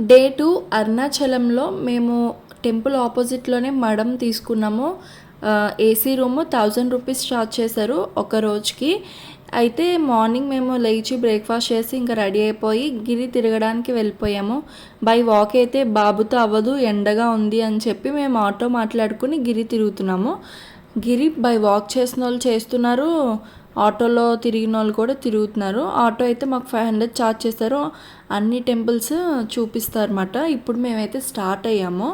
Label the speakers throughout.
Speaker 1: Day 2 అరుణాచలంలో మేము temple ఆపోజిట్లోనే మడం తీసుకున్నాము. ఏసీ రూము 1000 రూపీస్ ఛార్జ్ చేశారు ఒక రోజుకి. అయితే మార్నింగ్ మేము లేచి బ్రేక్ఫాస్ట్ చేసి ఇంకా రెడీ అయిపోయి గిరి తిరగడానికి వెళ్ళిపోయాము. బై వాక్ అయితే బాబుతో అవ్వదు, ఎండగా ఉంది అని చెప్పి మేము ఆటో మాట్లాడుకుని గిరి తిరుగుతున్నాము. గిరి బై వాక్ చేసిన వాళ్ళు చేస్తున్నారు, ఆటోలో తిరిగిన వాళ్ళు కూడా తిరుగుతున్నారు. ఆటో అయితే మాకు 500 ఛార్జ్ చేశారు. అన్ని టెంపుల్స్ చూపిస్తారన్నమాట. ఇప్పుడు మేమైతే స్టార్ట్ అయ్యాము.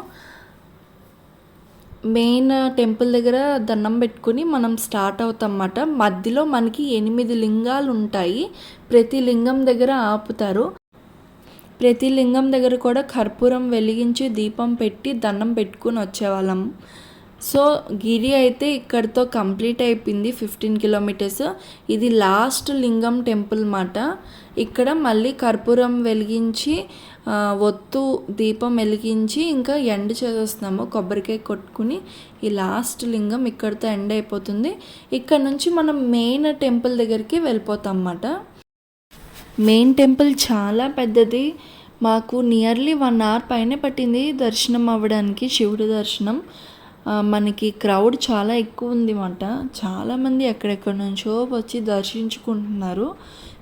Speaker 1: మెయిన్ టెంపుల్ దగ్గర దండం పెట్టుకుని మనం స్టార్ట్ అవుతాం అన్నమాట. మధ్యలో మనకి 8 లింగాలు ఉంటాయి. ప్రతి లింగం దగ్గర ఆపుతారు. ప్రతి లింగం దగ్గర కూడా కర్పూరం వెలిగించి దీపం పెట్టి దండం పెట్టుకుని వచ్చేవాళ్ళం. సో గిరి అయితే ఇక్కడితో కంప్లీట్ అయిపోయింది. 15 కిలోమీటర్స్. ఇది లాస్ట్ లింగం టెంపుల్ మాట. ఇక్కడ మళ్ళీ కర్పూరం వెలిగించి ఒత్తు దీపం వెలిగించి ఇంకా ఎండ్ చేసేస్తున్నాము. కొబ్బరికాయ కొట్టుకుని ఈ లాస్ట్ లింగం ఇక్కడితో ఎండ్ అయిపోతుంది. ఇక్కడ నుంచి మనం మెయిన్ టెంపుల్ దగ్గరికి వెళ్ళిపోతాం అన్నమాట. మెయిన్ టెంపుల్ చాలా పెద్దది. మాకు నియర్లీ 1 అవర్ పైనే పట్టింది దర్శనం అవ్వడానికి, శివుడి దర్శనం. మనకి క్రౌడ్ చాలా ఎక్కువ ఉంది అన్నమాట. చాలామంది ఎక్కడెక్కడి నుంచో వచ్చి దర్శించుకుంటున్నారు.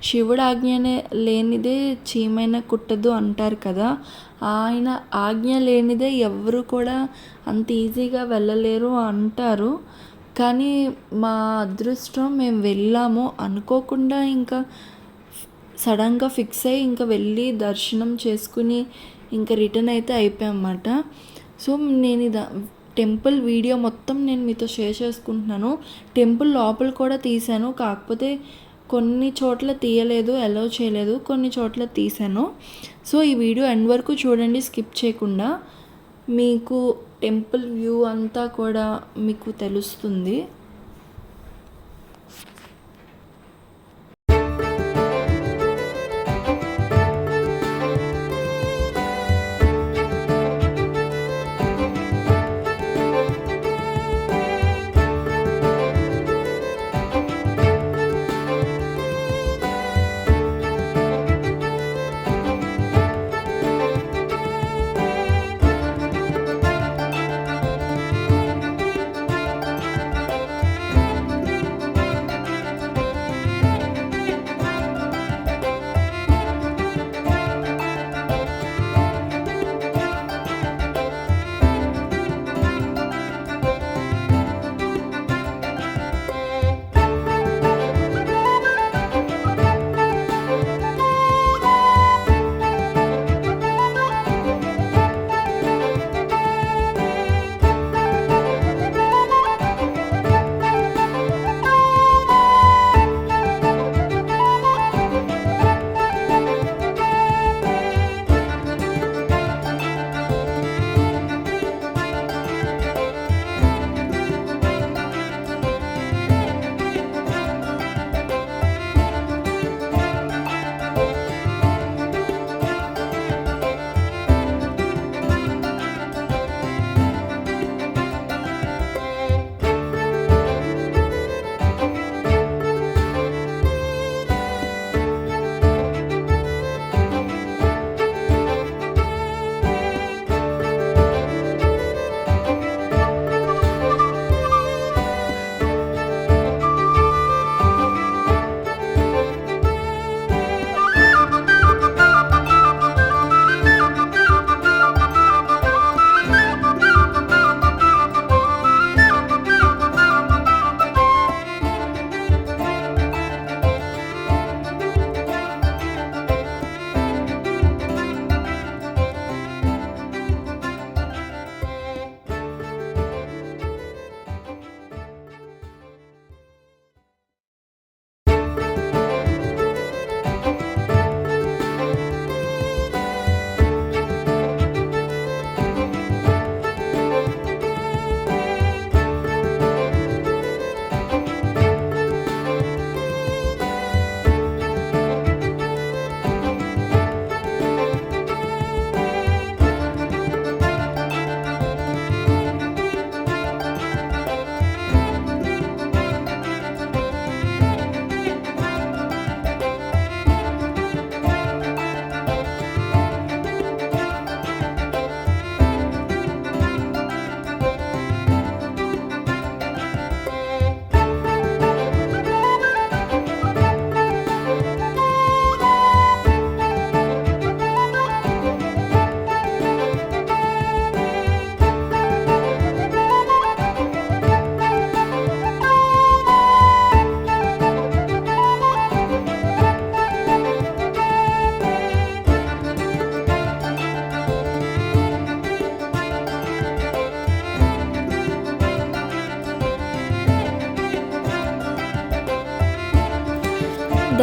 Speaker 1: శివుడు ఆజ్ఞనే లేనిదే చీమైనా కుట్టదు అంటారు కదా. ఆయన ఆజ్ఞ లేనిదే ఎవరు కూడా అంత ఈజీగా వెళ్ళలేరు అంటారు. కానీ మా అదృష్టం, మేము వెళ్ళాము అనుకోకుండా. ఇంకా సడన్గా ఫిక్స్ అయ్యి ఇంకా వెళ్ళి దర్శనం చేసుకుని ఇంకా రిటర్న్ అయితే అయిపోయామన్నమాట. సో నేను టెంపుల్ వీడియో మొత్తం నేను మీతో షేర్ చేసుకుంటున్నాను. టెంపుల్ లోపల కూడా తీశాను, కాకపోతే కొన్ని చోట్ల తీయలేదు, అలౌ చేయలేదు, కొన్ని చోట్ల తీశాను. సో ఈ వీడియో ఎండ్ వరకు చూడండి, స్కిప్ చేయకుండా. మీకు టెంపుల్ వ్యూ అంతా కూడా మీకు తెలుస్తుంది.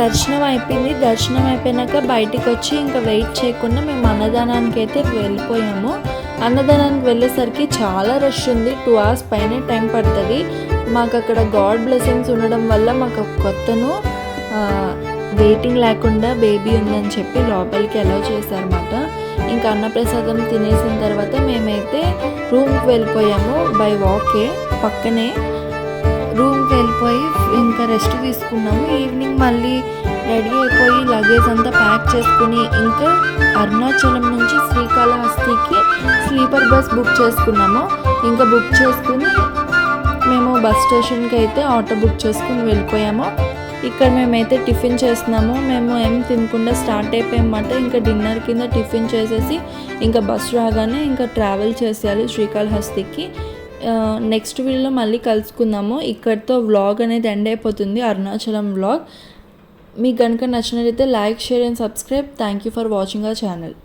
Speaker 1: దర్శనం అయిపోయింది. దర్శనం అయిపోయినాక బయటికి వచ్చి ఇంకా వెయిట్ చేయకుండా మేము అన్నదానానికి అయితే వెళ్ళిపోయాము. అన్నదానానికి వెళ్ళేసరికి చాలా రష్ ఉంది. 2 hours పైనే టైం పడుతుంది. మాకు అక్కడ గాడ్ బ్లెస్సింగ్స్ ఉండడం వల్ల మాకు కొత్తను వెయిటింగ్ లేకుండా బేబీ ఉందని చెప్పి లోపలికి అలౌ చేశారన్నమాట. ఇంకా అన్నప్రసాదం తినేసిన తర్వాత మేమైతే రూమ్కి వెళ్ళిపోయాము. బై వాకే పక్కనే రూమ్కి వెళ్ళిపోయి ఇంకా రెస్ట్ తీసుకున్నాము. ఈవినింగ్ మళ్ళీ రెడీ అయిపోయి లగేజ్ అంతా ప్యాక్ చేసుకుని ఇంకా అరుణాచలం నుంచి శ్రీకాళహస్తికి స్లీపర్ బస్ బుక్ చేసుకున్నాము. ఇంకా బుక్ చేసుకుని మేము బస్ స్టేషన్కి అయితే ఆటో బుక్ చేసుకుని వెళ్ళిపోయాము. ఇక్కడ మేమైతే టిఫిన్ చేస్తున్నాము. మేము ఏం తినకుండా స్టార్ట్ అయిపోయామన్నమాట. ఇంకా డిన్నర్ కింద టిఫిన్ చేసేసి ఇంకా బస్ రాగానే ఇంకా ట్రావెల్ చేసేయాలి శ్రీకాళహస్తికి. నెక్స్ట్ వీడియోలో మళ్ళీ కలుసుకుందాము. ఇక్కడితో వ్లాగ్ అనేది ఎండ్ అయిపోతుంది, అరుణాచలం వ్లాగ్. మీకు కనుక నచ్చినట్లయితే like, share and subscribe. Thank you for watching our channel.